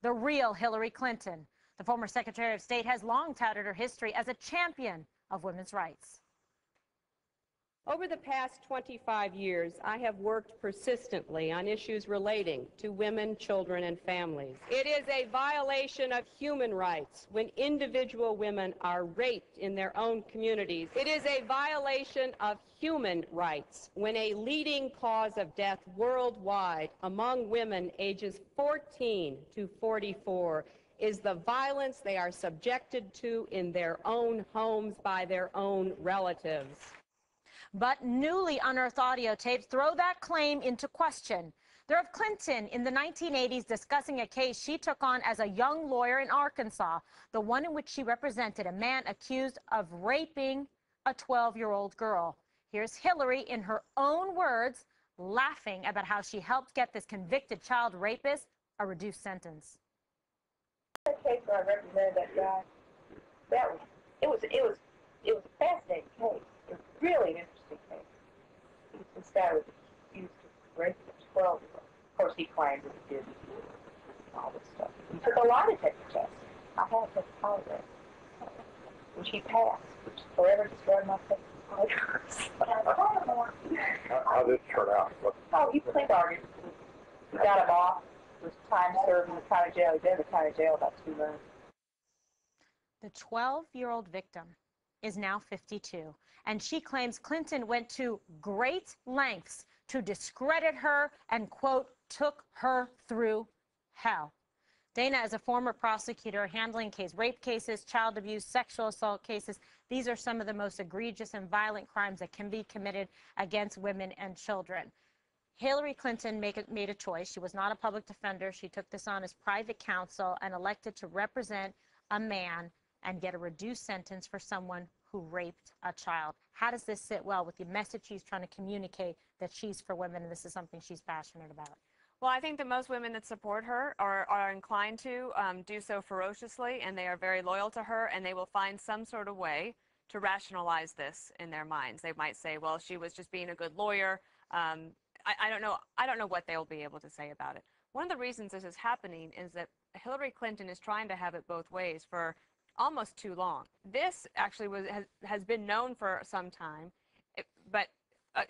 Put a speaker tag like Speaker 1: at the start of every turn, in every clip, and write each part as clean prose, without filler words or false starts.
Speaker 1: the real Hillary Clinton. The former Secretary of State has long touted her history as a champion of women's rights.
Speaker 2: Over the past 25 years, I have worked persistently on issues relating to women, children, and families. It is a violation of human rights when individual women are raped in their own communities. It is a violation of human rights when a leading cause of death worldwide among women ages 14 to 44 is the violence they are subjected to in their own homes by their own relatives.
Speaker 1: But newly unearthed audio tapes throw that claim into question. They're of Clinton in the 1980s discussing a case she took on as a young lawyer in Arkansas, the one in which she represented a man accused of raping a 12-year-old girl. Here's Hillary in her own words, laughing about how she helped get this convicted child rapist a reduced sentence.
Speaker 3: The case where I represented that guy, it was a fascinating case. It was really an interesting case. This guy was accused of raping a 12-year-old. Of course, he claimed that he did all this stuff. He took a lie detector test. I had to polygraph, which he passed, which forever destroyed my faith in polygraphs.
Speaker 4: How did it turn out?
Speaker 3: Oh, he plea bargained. We got him off. It was time served in the county jail. He'd been in the county jail about 2 months.
Speaker 1: The 12-year-old victim is now 52, and she claims Clinton went to great lengths to discredit her and, quote, took her through hell. Dana is a former prosecutor handling rape cases, child abuse, sexual assault cases. These are some of the most egregious and violent crimes that can be committed against women and children. Hillary Clinton made a choice. She was not a public defender. She took this on as private counsel and elected to represent a man and get a reduced sentence for someone who raped a child. How does this sit well with the message she's trying to communicate that she's for women and this is something she's passionate about?
Speaker 5: Well, I think that most women that support her are inclined to do so ferociously, and they are very loyal to her, and they will find some sort of way to rationalize this in their minds. They might say, well, she was just being a good lawyer. I don't know what they'll be able to say about it. One of the reasons this is happening is that Hillary Clinton is trying to have it both ways for almost too long. This actually has been known for some time, but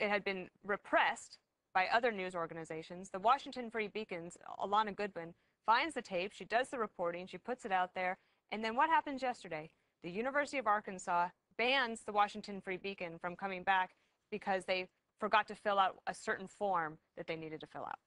Speaker 5: it had been repressed by other news organizations. The Washington Free Beacon's Alana Goodwin finds the tape, she does the reporting, she puts it out there, and then what happens yesterday? The University of Arkansas bans the Washington Free Beacon from coming back because they forgot to fill out a certain form that they needed to fill out.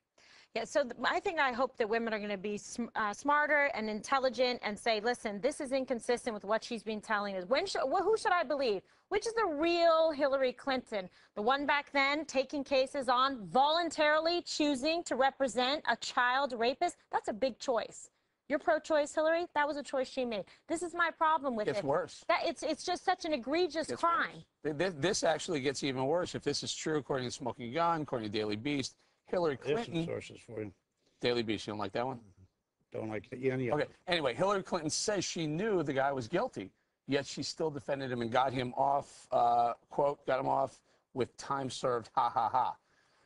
Speaker 1: Yeah, so I hope that women are going to be smarter and intelligent and say, listen, this is inconsistent with what she's been telling us. Who should I believe? Which is the real Hillary Clinton? The one back then taking cases on, voluntarily choosing to represent a child rapist? That's a big choice. You're pro-choice, Hillary? That was a choice she made. This is my problem with it.
Speaker 6: It's worse.
Speaker 1: It's just such an egregious crime.
Speaker 6: This actually gets even worse. If this is true, according to Smoking Gun, according to Daily Beast, Hillary Clinton.
Speaker 4: There's some sources for you.
Speaker 6: Daily Beast, you don't like that one?
Speaker 4: Don't like any of
Speaker 6: Okay. Anyway, Hillary Clinton says she knew the guy was guilty, yet she still defended him and got him off, quote, got him off with time served, ha, ha, ha.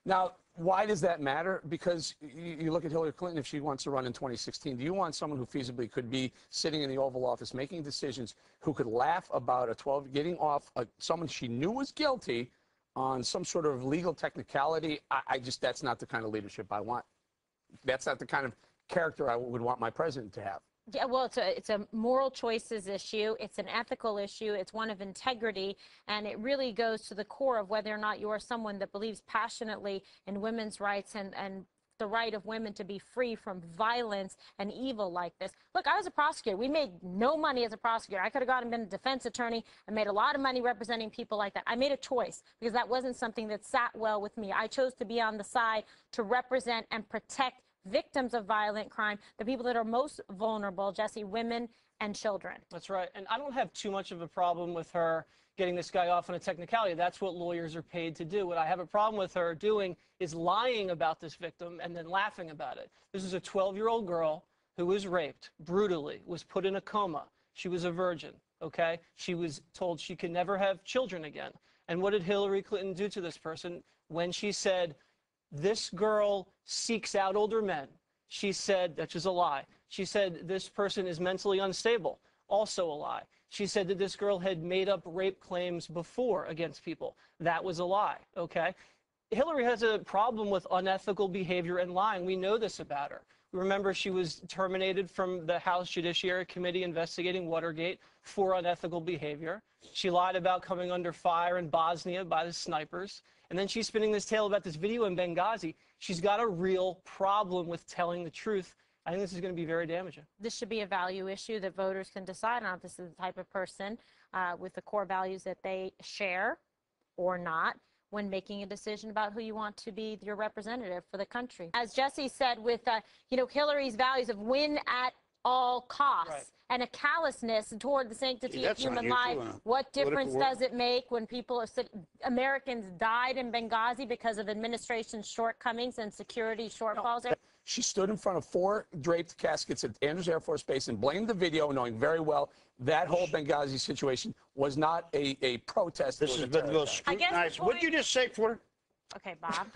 Speaker 6: Now, why does that matter? Because you look at Hillary Clinton, if she wants to run in 2016, do you want someone who feasibly could be sitting in the Oval Office making decisions, who could laugh about getting off someone she knew was guilty on some sort of legal technicality? That's not the kind of leadership I want. That's not the kind of character I would want my president to have.
Speaker 1: Yeah, well, it's a moral choices issue. It's an ethical issue. It's one of integrity, and it really goes to the core of whether or not you are someone that believes passionately in women's rights and the right of women to be free from violence and evil like this. Look, I was a prosecutor. We made no money as a prosecutor. I could have gone and been a defense attorney and made a lot of money representing people like that. I made a choice because that wasn't something that sat well with me. I chose to be on the side to represent and protect victims of violent crime, the people that are most vulnerable, Jesse, women and children.
Speaker 7: That's right. And I don't have too much of a problem with her getting this guy off on a technicality. That's what lawyers are paid to do. What I have a problem with her doing is lying about this victim and then laughing about it. This is a 12-year-old girl who was raped brutally, was put in a coma. She was a virgin, okay? She was told she could never have children again. And what did Hillary Clinton do to this person when she said, this girl seeks out older men? She said, that's just a lie. She said this person is mentally unstable. Also a lie. She said that this girl had made up rape claims before against people. That was a lie, okay? Hillary has a problem with unethical behavior and lying. We know this about her. Remember, she was terminated from the House Judiciary Committee investigating Watergate for unethical behavior. She lied about coming under fire in Bosnia by the snipers. And then she's spinning this tale about this video in Benghazi. She's got a real problem with telling the truth. I think this is going to be very damaging.
Speaker 1: This should be a value issue that voters can decide on if this is the type of person with the core values that they share or not when making a decision about who you want to be your representative for the country. As Jesse said, with Hillary's values of win at all costs,
Speaker 7: right,
Speaker 1: and a callousness toward the sanctity of human life. What difference does it make when Americans died in Benghazi because of administration's shortcomings and security shortfalls? No.
Speaker 6: She stood in front of 4 draped caskets at Andrews Air Force Base and blamed the video, knowing very well that whole Benghazi situation was not a protest.
Speaker 4: This has been the most scrutinized. What did you just say, Porter?
Speaker 1: Okay, Bob.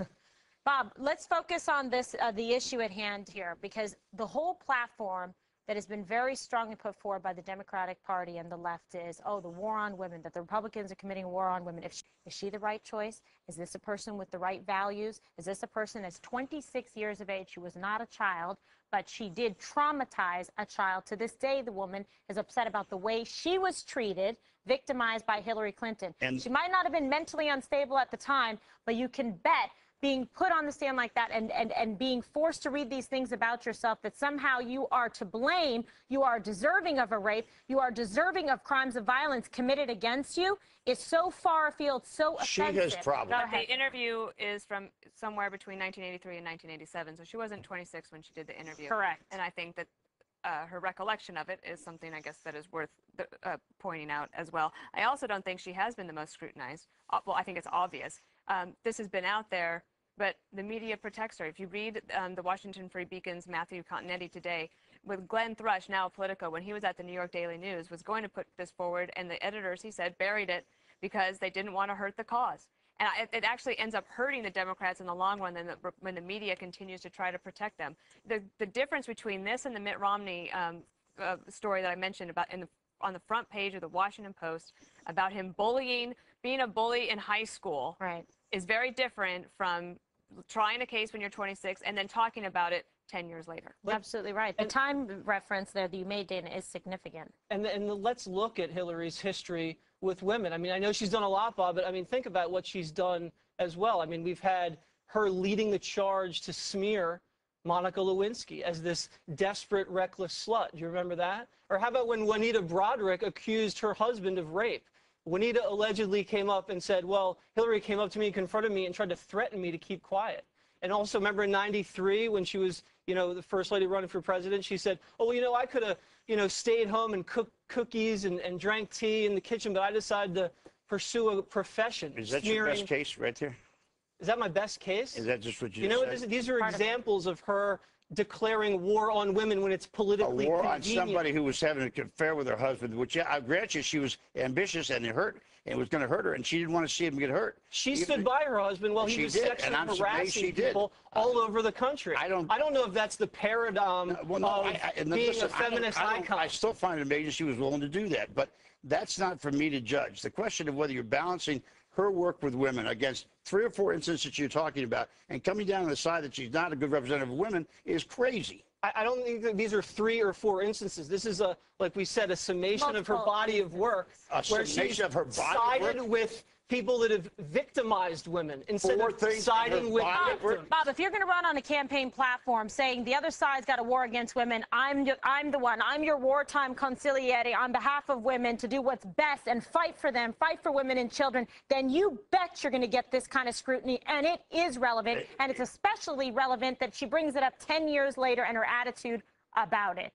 Speaker 1: Bob, let's focus on this, the issue at hand here, because the whole platform that has been very strongly put forward by the Democratic Party and the left is, oh, the war on women, that the Republicans are committing a war on women. Is she the right choice? Is this a person with the right values? Is this a person that's 26 years of age? She was not a child, but she did traumatize a child. To this day, the woman is upset about the way she was treated, victimized by Hillary Clinton. And she might not have been mentally unstable at the time, but you can bet being put on the stand like that and being forced to read these things about yourself, that somehow you are to blame, you are deserving of a rape, you are deserving of crimes of violence committed against you, is so far afield, so offensive.
Speaker 4: She has problems.
Speaker 5: The interview is from somewhere between 1983 and 1987, so she wasn't 26 when she did the interview.
Speaker 1: Correct.
Speaker 5: And I think that her recollection of it is something, I guess, that is worth pointing out as well. I also don't think she has been the most scrutinized. Well, I think it's obvious. This has been out there, but the media protects her. If you read the Washington Free Beacon's Matthew Continetti today, with Glenn Thrush, now Politico, when he was at the New York Daily News, was going to put this forward, and the editors, he said, buried it because they didn't want to hurt the cause. And it actually ends up hurting the Democrats in the long run when the media continues to try to protect them. The difference between this and the Mitt Romney story that I mentioned about on the front page of the Washington Post about him being a bully in high school,
Speaker 1: right,
Speaker 5: is very different from trying a case when you're 26 and then talking about it 10 years later.
Speaker 1: Absolutely right. The time reference there that you made, Dana, is significant.
Speaker 7: And let's look at Hillary's history with women. I mean, I know she's done a lot, Bob, but I mean, think about what she's done as well. I mean, we've had her leading the charge to smear Monica Lewinsky as this desperate, reckless slut. Do you remember that? Or how about when Juanita Broderick accused her husband of rape? Juanita allegedly came up and said, well, Hillary came up to me and confronted me and tried to threaten me to keep quiet. And also, remember in '93 when she was, the first lady running for president, she said, oh, well, I could have, stayed home and cooked cookies and drank tea in the kitchen, but I decided to pursue a profession.
Speaker 4: Is that your best case right there?
Speaker 7: Is that my best case?
Speaker 4: Is that just what
Speaker 7: you know? These are examples of her declaring war on women when it's politically
Speaker 4: convenient. A war on
Speaker 7: convenient.
Speaker 4: somebody who was having an affair with her husband, which, I grant you, she was ambitious and it hurt, and it was going to hurt her, and she didn't want to see him get hurt.
Speaker 7: She stood by her husband while he was sexually harassing people all over the country. I don't know if that's the paradigm of being a feminist icon.
Speaker 4: I still find it amazing she was willing to do that, but that's not for me to judge. The question of whether you're balancing her work with women against 3 or 4 instances you're talking about and coming down on the side that she's not a good representative of women is crazy.
Speaker 7: I don't think that these are 3 or 4 instances. This is, like we said, a summation of her body of work.
Speaker 4: Where she's
Speaker 7: sided with people that have victimized women instead of siding with victims.
Speaker 1: Bob, if you're going to run on a campaign platform saying the other side's got a war against women, I'm the one. I'm your wartime consigliere on behalf of women to do what's best and fight for them, fight for women and children, then you bet you're going to get this kind of scrutiny, and it is relevant, and it's especially relevant that she brings it up 10 years later and her attitude about it.